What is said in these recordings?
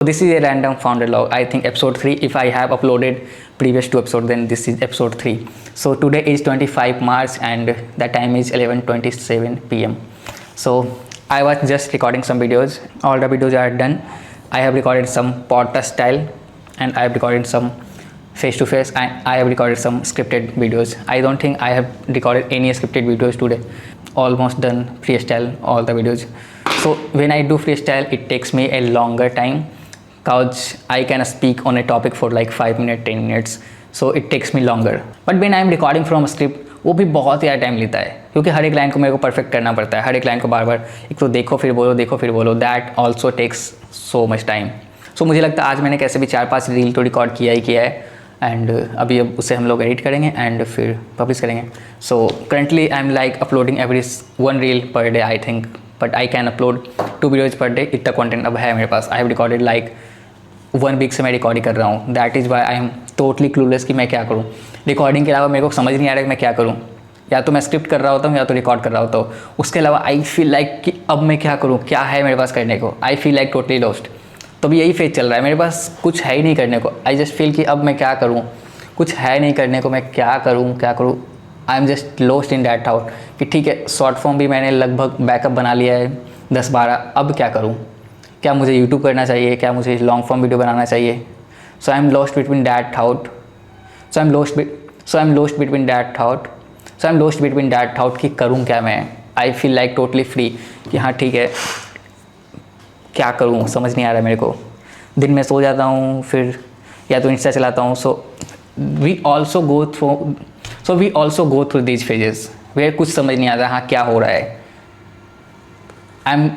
This is a random founder log. I think episode 3. If I have uploaded previous 2 episodes, then this is episode 3. So today is 25 March and the time is 11:27 p.m. So I was just recording some videos. All the videos are done. I have recorded some podcast style and I have recorded some face-to-face and I have recorded some scripted videos. I don't think I have recorded any scripted videos today. Almost done freestyle all the videos. So when I do freestyle, it takes me a longer time because I can speak on a topic for like 5 minutes, 10 minutes. So it takes me longer. But when I am recording from a script, वो भी बहुत ज़्यादा time लेता है क्योंकि हर एक line को मेरे को परफेक्ट करना पड़ता है. हर एक लाइन को बार बार एक तो देखो फिर बोलो. That also takes so much time. So मुझे लगता है आज मैंने कैसे भी 4-5 रील तो रिकॉर्ड किया है एंड अभी अब उसे हम लोग एडिट करेंगे एंड फिर पब्लिश करेंगे. So currently I am like uploading every 1 reel per day I think, but I can upload 2 videos per day. इतना कंटेंट अब है मेरे पास. I have recorded like 1 week से मैं रिकॉर्डिंग कर रहा हूँ. That is why I am totally clueless कि मैं क्या करूँ. रिकॉर्डिंग के अलावा मेरे को समझ नहीं आ रहा कि मैं क्या करूँ. या तो मैं स्क्रिप्ट कर रहा होता हूँ या तो रिकॉर्ड कर रहा होता हूँ. उसके अलावा आई फील लाइक कि अब मैं क्या करूँ, क्या है मेरे पास करने को. आई फील लाइक टोटली लॉस्ट. तो अभी यही फेज चल रहा है, मेरे पास कुछ है ही नहीं करने को. आई जस्ट फील कि अब मैं क्या करूँ, कुछ है नहीं करने को, मैं क्या करूँ. आई am just lost in that thought कि ठीक है शॉर्ट फॉर्म भी मैंने लगभग बैकअप बना लिया है 10-12. अब क्या करूँ, क्या मुझे यूट्यूब करना चाहिए, क्या मुझे लॉन्ग फॉर्म वीडियो बनाना चाहिए. So I am lost between that thought. So I am lost between that thought कि करूँ क्या मैं. I feel like totally free कि हाँ ठीक है क्या करूँ, समझ नहीं आ रहा है मेरे को. दिन में सो जाता हूँ फिर या तो इंस्टा चलाता हूँ. So we also go through these phases where कुछ समझ नहीं आता हाँ क्या हो रहा है. I am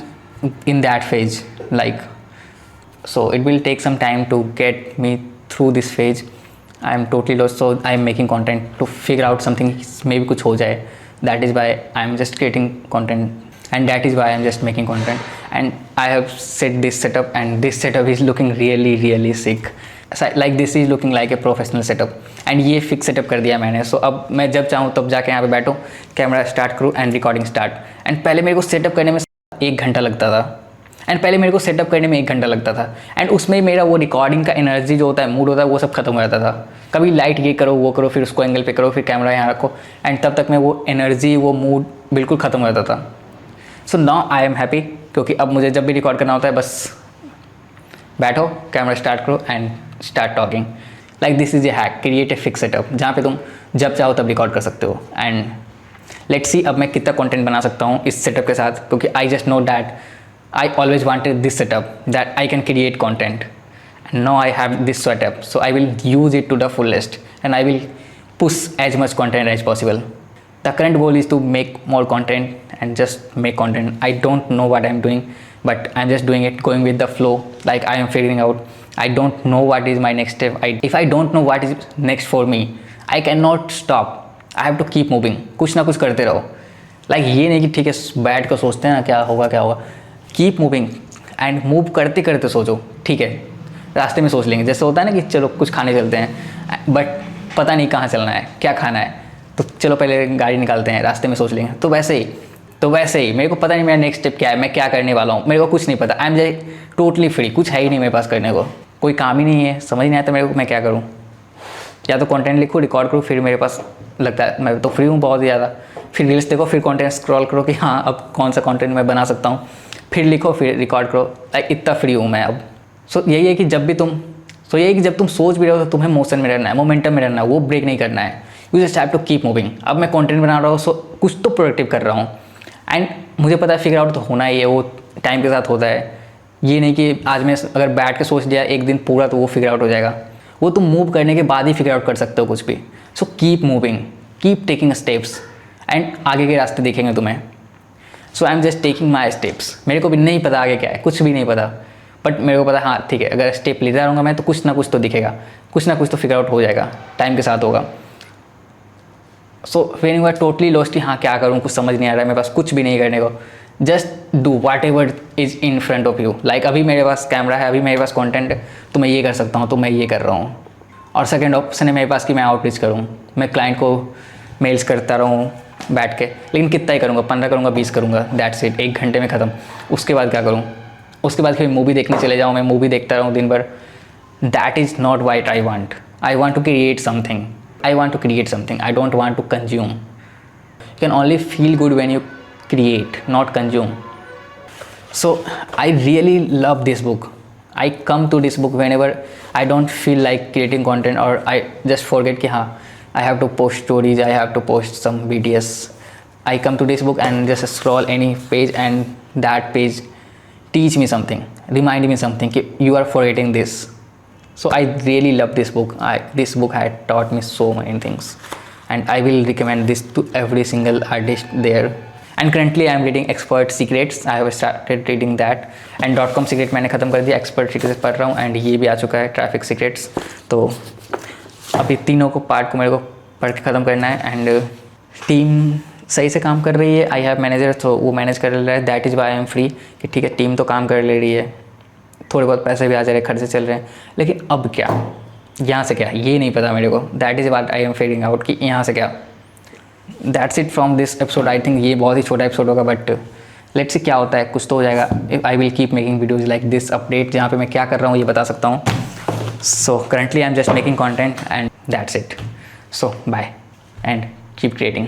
in that phase like, so it will take some time to get me through this phase. I am totally lost, so I am making content to figure out something maybe कुछ हो जाए. That is why I am just creating content and that is why I am just making content. And I have set this setup and this setup is looking really sick. Like this is looking like a professional setup and ये fix setup कर दिया मैंने. So अब मैं जब चाहूँ तब जाके यहाँ पे बैठूँ, कैमरा स्टार्ट करूँ एंड रिकॉर्डिंग स्टार्ट. एंड पहले मेरे को सेटअप करने में 1 घंटा लगता था. एंड उसमें मेरा वो रिकॉर्डिंग का एनर्जी जो होता है, मूड होता है, वो सब खत्म हो जाता था. कभी लाइट ये करो वो करो फिर उसको एंगल पे करो फिर कैमरा यहाँ रखो एंड तब तक में वो एनर्जी वो मूड बिल्कुल ख़त्म हो जाता था. So now I am happy क्योंकि अब मुझे जब भी रिकॉर्ड करना होता है बस बैठो कैमरा स्टार्ट करो and start talking. Like this is a hack, create a fix setup जहाँ पे तुम जब चाहो तब रिकॉर्ड कर सकते हो. एंड लेट्स सी अब मैं कितना कंटेंट बना सकता हूँ इस सेटअप के साथ क्योंकि I just know that I always wanted this setup that I can create content and now I have this setup, so I will use it to the fullest and I will push as much content as possible. The current goal is to make more content and just make content. I don't know what I'm doing but I'm just doing it, going with the flow, like I am figuring out. I don't know what is my next step. If I don't know what is next for me, I cannot stop. I have to keep moving. कुछ ना कुछ करते रहो. Like ये नहीं कि ठीक है बैठ कर सोचते हैं ना क्या होगा. कीप मूविंग एंड मूव करते करते सोचो. ठीक है रास्ते में सोच लेंगे, जैसे होता है ना कि चलो कुछ खाने चलते हैं बट पता नहीं कहाँ चलना है, क्या खाना है, तो चलो पहले गाड़ी निकालते हैं, रास्ते में सोच लेंगे. तो वैसे ही मेरे को पता नहीं मेरा नेक्स्ट स्टेप क्या है, मैं क्या करने वाला हूँ, मेरे को कुछ नहीं पता. आई एम जस्ट टोटली फ्री. कुछ है ही नहीं मेरे पास करने को, कोई काम ही नहीं है, समझ नहीं आता मेरे को मैं क्या करूँ. या तो कंटेंट लिखूँ रिकॉर्ड करूँ फिर मेरे पास लगता है मैं तो फ्री हूँ बहुत ज़्यादा. फिर रील्स देखो फिर कंटेंट स्क्रॉल करो कि हाँ अब कौन सा कंटेंट मैं बना सकता हूँ, फिर लिखो फिर रिकॉर्ड करो. लाइक इतना फ्री हूँ मैं अब. सो यही है कि जब तुम सोच भी रहे हो तो तुम्हें मोशन में रहना है, मोमेंटम में रहना है, वो ब्रेक नहीं करना है. You just have to keep moving. अब मैं कंटेंट बना रहा हूँ सो कुछ तो प्रोडक्टिव कर रहा हूँ एंड मुझे पता है फिगर आउट तो होना ही है, वो टाइम के साथ होता है. ये नहीं कि आज मैं अगर बैठ के सोच दिया एक दिन पूरा तो वो फिगर आउट हो जाएगा. वो तुम मूव करने के बाद ही फिगर आउट कर सकते हो कुछ भी. So keep moving, keep taking steps and आगे के रास्ते दिखेंगे तुम्हें. So I am just taking my steps. मेरे को भी नहीं पता आगे क्या है, कुछ भी नहीं पता, बट मेरे को पता हाँ ठीक है अगर स्टेप लेता रहूँगा मैं तो कुछ ना कुछ तो दिखेगा, कुछ ना कुछ तो फिगर आउट हो जाएगा, टाइम के साथ होगा. So when you are totally lost हाँ क्या करूँ, कुछ समझ नहीं आ रहा है, मेरे पास कुछ भी नहीं करने को, just do what ever is in front of you. Like अभी मेरे पास कैमरा है, अभी मेरे पास कॉन्टेंट है तो मैं ये कर सकता हूँ, तो मैं ये कर रहा हूँ. और सेकेंड ऑप्शन है मेरे पास कि मैं आउटरीच करूँ, मैं क्लाइंट को मेल्स करता रहूँ बैठ के. लेकिन कितना ही करूँगा, 15 करूँगा 20 करूँगा, दैट्स इट. 1 घंटे में ख़त्म. उसके बाद क्या करूँ. उसके बाद फिर मूवी देखने चले जाऊँ, मैं मूवी देखता रहूँ दिन भर, that is not what I want to create something, I don't want to consume. You can only feel good when you create, not consume. So I really love this book. I come to this book whenever I don't feel like creating content, or I just forget कि हाँ I have to post stories, I have to post some BTS. I come to this book and just scroll any page, and that page teach me something, remind me something कि you are forgetting this. So I really love this book. This book had taught me so many things, and I will recommend this to every single artist there. And currently I am reading Expert Secrets. I have started reading that, and .com Secret मैंने ख़त्म कर दिया, Expert Secrets पढ़ रहा हूँ, and ये भी आ चुका है Traffic Secrets. तो अभी तीनों को पार्ट को मेरे को पढ़ के ख़त्म करना है. एंड टीम सही से काम कर रही है, आई हैव मैनेजर, तो वो मैनेज कर रहा है, that is why I M free कि ठीक है टीम तो काम कर ले रही है, थोड़े बहुत पैसे भी आ जा रहे हैं, खर्चे चल रहे हैं, लेकिन अब क्या, यहाँ से क्या, ये नहीं पता मेरे को. That is what I am figuring out कि यहाँ से क्या. That's it from this episode. I think ये बहुत ही छोटा एपिसोड होगा, बट लेट्स सी क्या होता है, कुछ तो हो जाएगा. I will keep making videos like this update, जहाँ पे मैं क्या कर रहा हूँ ये बता सकता हूँ. So currently I am just making content, and that's it. So bye and keep creating.